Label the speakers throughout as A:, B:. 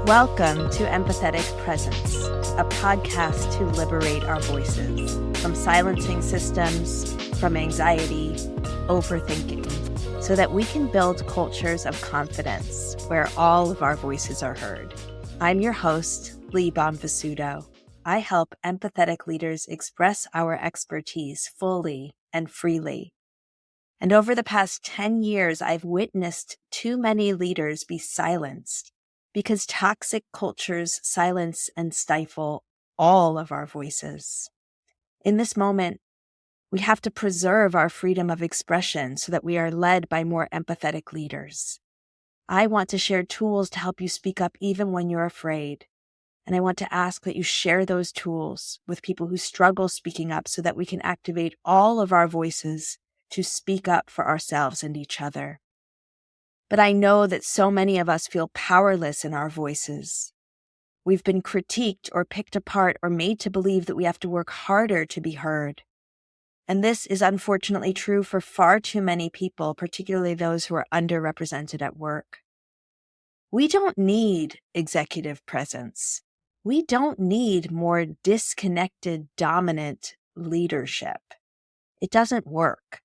A: Welcome to Empathetic Presence, a podcast to liberate our voices from silencing systems, from anxiety, overthinking, so that we can build cultures of confidence where all of our voices are heard. I'm your host, Lee Bonvisuto. I help empathetic leaders express our expertise fully and freely. And over the past 10 years, I've witnessed too many leaders be silenced because toxic cultures silence and stifle all of our voices. In this moment, we have to preserve our freedom of expression so that we are led by more empathetic leaders. I want to share tools to help you speak up even when you're afraid. And I want to ask that you share those tools with people who struggle speaking up so that we can activate all of our voices to speak up for ourselves and each other. But I know that so many of us feel powerless in our voices. We've been critiqued or picked apart or made to believe that we have to work harder to be heard. And this is unfortunately true for far too many people, particularly those who are underrepresented at work. We don't need executive presence. We don't need more disconnected, dominant leadership. It doesn't work.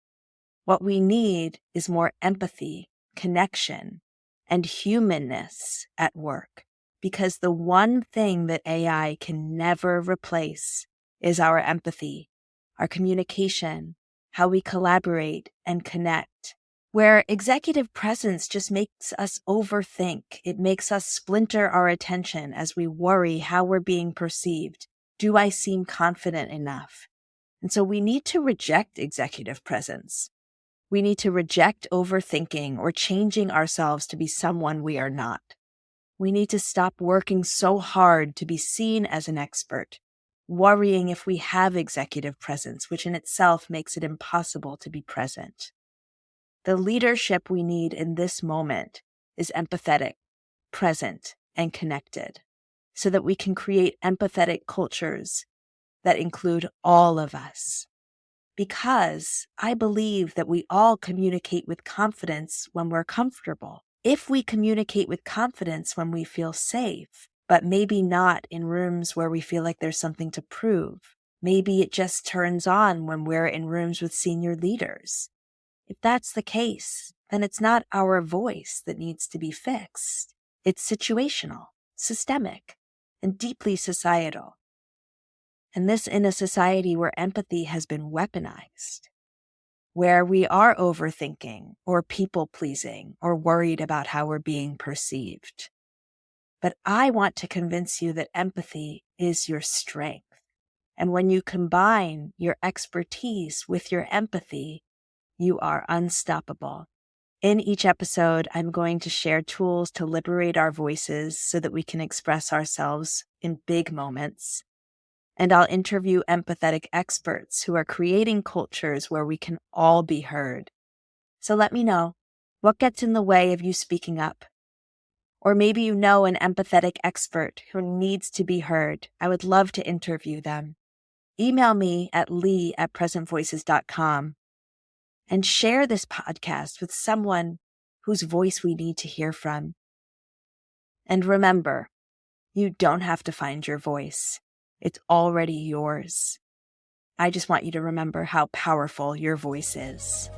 A: What we need is more empathy, connection, and humanness at work, because the one thing that AI can never replace is our empathy, our communication, how we collaborate and connect. Where executive presence just makes us overthink. It makes us splinter our attention as we worry how we're being perceived. Do I seem confident enough? And so we need to reject executive presence. We need to reject overthinking or changing ourselves to be someone we are not. We need to stop working so hard to be seen as an expert, worrying if we have executive presence, which in itself makes it impossible to be present. The leadership we need in this moment is empathetic, present, and connected, so that we can create empathetic cultures that include all of us. Because I believe that we all communicate with confidence when we're comfortable. If we communicate with confidence when we feel safe, but maybe not in rooms where we feel like there's something to prove, maybe it just turns on when we're in rooms with senior leaders. If that's the case, then it's not our voice that needs to be fixed. It's situational, systemic, and deeply societal. And this in a society where empathy has been weaponized, where we are overthinking or people-pleasing or worried about how we're being perceived. But I want to convince you that empathy is your strength. And when you combine your expertise with your empathy, you are unstoppable. In each episode, I'm going to share tools to liberate our voices so that we can express ourselves in big moments. And I'll interview empathetic experts who are creating cultures where we can all be heard. So let me know, what gets in the way of you speaking up? Or maybe you know an empathetic expert who needs to be heard. I would love to interview them. Email me at lee@presentvoices.com and share this podcast with someone whose voice we need to hear from. And remember, you don't have to find your voice. It's already yours. I just want you to remember how powerful your voice is.